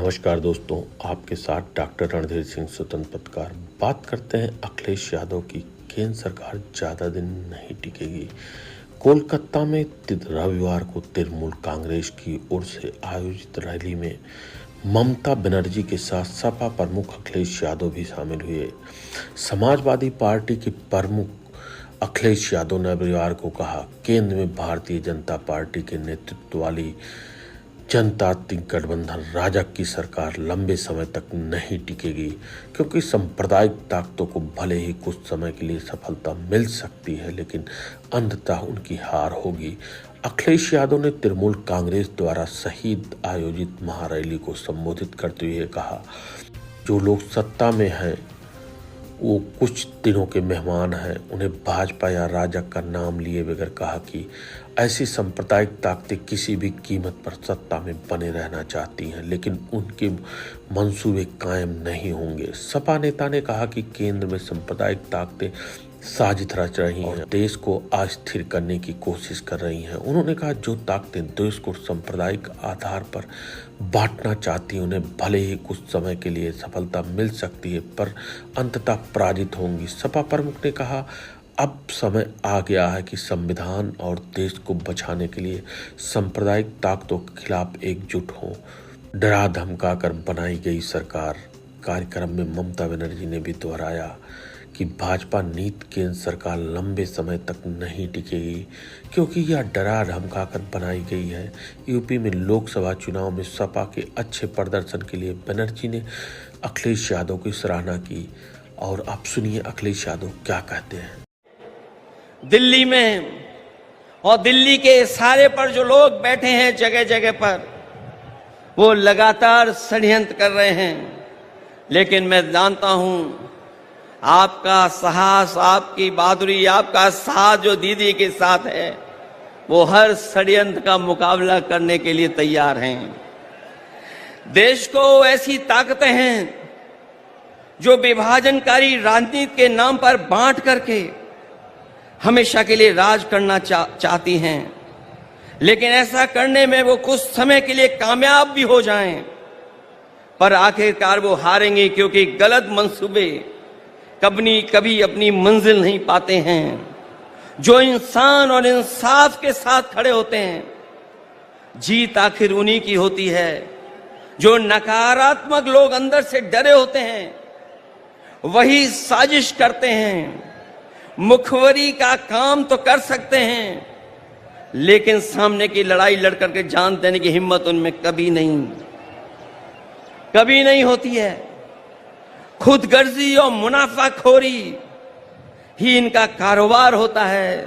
नमस्कार दोस्तों, आपके साथ डॉक्टर रणधीर सिंह स्वतंत्र पत्रकार। बात करते हैं अखिलेश यादव की। केंद्र सरकार ज़्यादा दिन नहीं टिकेगी। कोलकाता में रविवार को तृणमूल कांग्रेस की ओर से आयोजित रैली में ममता बनर्जी के साथ सपा प्रमुख अखिलेश यादव भी शामिल हुए। समाजवादी पार्टी के प्रमुख अखिलेश यादव ने रविवार को कहा, केंद्र में भारतीय जनता पार्टी के नेतृत्व वाली जनतांत्रिक गठबंधन राजग की सरकार लंबे समय तक नहीं टिकेगी, क्योंकि सांप्रदायिक ताकतों को भले ही कुछ समय के लिए सफलता मिल सकती है, लेकिन अंततः उनकी हार होगी। अखिलेश यादव ने तृणमूल कांग्रेस द्वारा शहीद आयोजित महारैली को संबोधित करते हुए कहा, जो लोग सत्ता में हैं वो कुछ दिनों के मेहमान हैं। उन्हें भाजपा या राजग का नाम लिए बगैर कहा कि ऐसी सांप्रदायिक ताकतें किसी भी कीमत पर सत्ता में बने रहना चाहती हैं, लेकिन उनके मंसूबे कायम नहीं होंगे। सपा नेता ने कहा कि केंद्र में सांप्रदायिक ताकतें साजिश रच रही हैं, देश को अस्थिर करने की कोशिश कर रही हैं। उन्होंने कहा, जो ताकतें देश को सांप्रदायिक आधार पर बांटना चाहती हैं, उन्हें भले ही कुछ समय के लिए सफलता मिल सकती है, पर अंततः पराजित होंगी। सपा प्रमुख ने कहा, अब समय आ गया है कि संविधान और देश को बचाने के लिए सांप्रदायिक ताकतों के खिलाफ एकजुट हों। डरा धमका कर बनाई गई सरकार। कार्यक्रम में ममता बनर्जी ने भी दोहराया कि भाजपा नीति केंद्र सरकार लंबे समय तक नहीं टिकेगी, क्योंकि यह डरा धमका कर बनाई गई है। यूपी में लोकसभा चुनाव में सपा के अच्छे प्रदर्शन के लिए बनर्जी ने अखिलेश यादव की सराहना की। और आप सुनिए अखिलेश यादव क्या कहते हैं। दिल्ली में और दिल्ली के इशारे पर जो लोग बैठे हैं जगह जगह पर, वो लगातार षड्यंत्र कर रहे हैं, लेकिन मैं जानता हूं आपका साहस, आपकी बहादुरी, आपका साथ जो दीदी के साथ है, वो हर षड्यंत्र का मुकाबला करने के लिए तैयार हैं। देश को ऐसी ताकतें हैं जो विभाजनकारी राजनीति के नाम पर बांट करके हमेशा के लिए राज करना चाहती हैं, लेकिन ऐसा करने में वो कुछ समय के लिए कामयाब भी हो जाएं, पर आखिरकार वो हारेंगे, क्योंकि गलत मंसूबे कभी अपनी मंजिल नहीं पाते हैं। जो इंसान और इंसाफ के साथ खड़े होते हैं, जीत आखिर उन्हीं की होती है। जो नकारात्मक लोग अंदर से डरे होते हैं, वही साजिश करते हैं। मुखबरी का काम तो कर सकते हैं, लेकिन सामने की लड़ाई लड़ करके जान देने की हिम्मत उनमें कभी नहीं होती है। खुदगर्जी और मुनाफाखोरी ही इनका कारोबार होता है,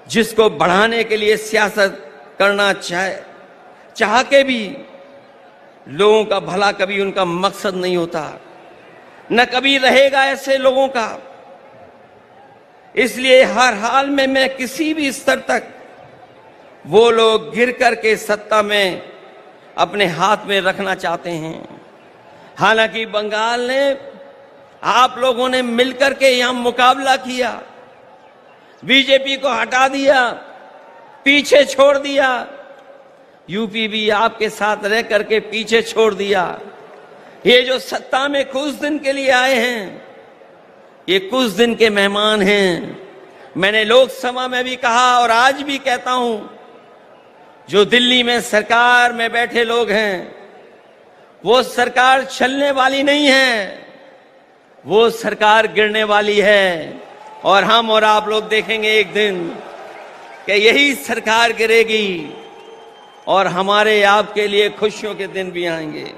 जिसको बढ़ाने के लिए सियासत करना चाह के भी लोगों का भला कभी उनका मकसद नहीं होता, न कभी रहेगा ऐसे लोगों का। इसलिए हर हाल में मैं किसी भी स्तर तक वो लोग गिर करके सत्ता में अपने हाथ में रखना चाहते हैं। हालांकि बंगाल ने आप लोगों ने मिलकर के यहां मुकाबला किया, बीजेपी को हटा दिया, पीछे छोड़ दिया। यूपी भी आपके साथ रह करके पीछे छोड़ दिया। ये जो सत्ता में कुछ दिन के लिए आए हैं, ये कुछ दिन के मेहमान हैं। मैंने लोकसभा में भी कहा और आज भी कहता हूं, जो दिल्ली में सरकार में बैठे लोग हैं, वो सरकार चलने वाली नहीं है, वो सरकार गिरने वाली है। और हम और आप लोग देखेंगे एक दिन कि यही सरकार गिरेगी और हमारे आपके लिए खुशियों के दिन भी आएंगे।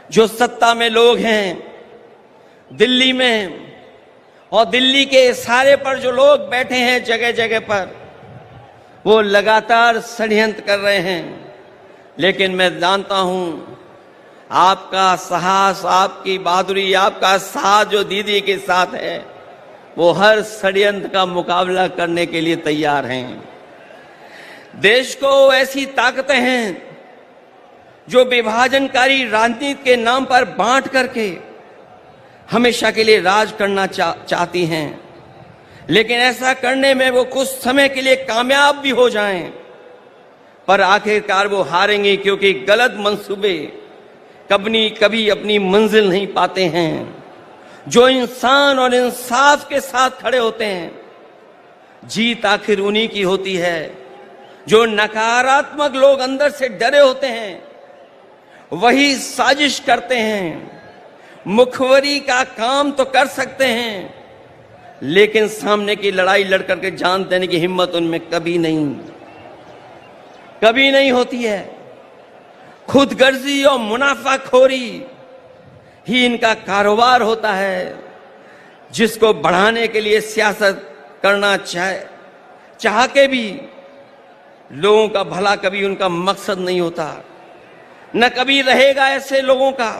जो सत्ता में लोग हैं दिल्ली में और दिल्ली के इशारे पर जो लोग बैठे हैं जगह जगह पर, वो लगातार षड्यंत्र कर रहे हैं, लेकिन मैं जानता हूं आपका साहस, आपकी बहादुरी, आपका साथ जो दीदी के साथ है, वो हर षड्यंत्र का मुकाबला करने के लिए तैयार हैं। देश को ऐसी ताकतें हैं जो विभाजनकारी राजनीति के नाम पर बांट करके हमेशा के लिए राज करना चाहती हैं, लेकिन ऐसा करने में वो कुछ समय के लिए कामयाब भी हो जाएं, पर आखिरकार वो हारेंगे, क्योंकि गलत मंसूबे कभी अपनी मंजिल नहीं पाते हैं। जो इंसान और इंसाफ के साथ खड़े होते हैं, जीत आखिर उन्हीं की होती है। जो नकारात्मक लोग अंदर से डरे होते हैं, वही साजिश करते हैं। मुखबरी का काम तो कर सकते हैं, लेकिन सामने की लड़ाई लड़ करके जान देने की हिम्मत उनमें कभी नहीं होती है। खुदगर्जी और मुनाफाखोरी ही इनका कारोबार होता है, जिसको बढ़ाने के लिए सियासत करना चाह के भी लोगों का भला कभी उनका मकसद नहीं होता, न कभी रहेगा ऐसे लोगों का।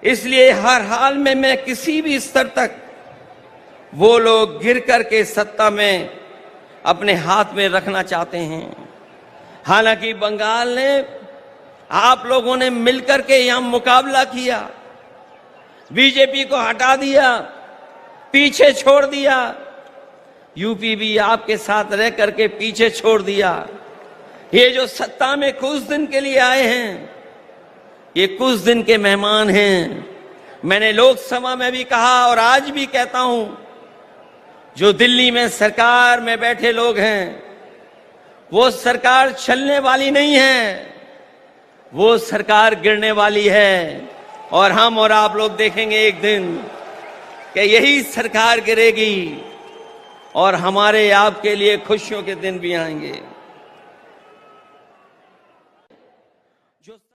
इसलिए हर हाल में मैं किसी भी स्तर तक वो लोग गिर करके सत्ता में अपने हाथ में रखना चाहते हैं। हालांकि बंगाल ने, आप लोगों ने मिलकर के यहां मुकाबला किया, बीजेपी को हटा दिया, पीछे छोड़ दिया। यूपी भी आपके साथ रह करके पीछे छोड़ दिया। ये जो सत्ता में कुछ दिन के लिए आए हैं, ये कुछ दिन के मेहमान हैं। मैंने लोकसभा में भी कहा और आज भी कहता हूं, जो दिल्ली में सरकार में बैठे लोग हैं, वो सरकार चलने वाली नहीं है, वो सरकार गिरने वाली है। और हम और आप लोग देखेंगे एक दिन कि यही सरकार गिरेगी और हमारे आपके लिए खुशियों के दिन भी आएंगे।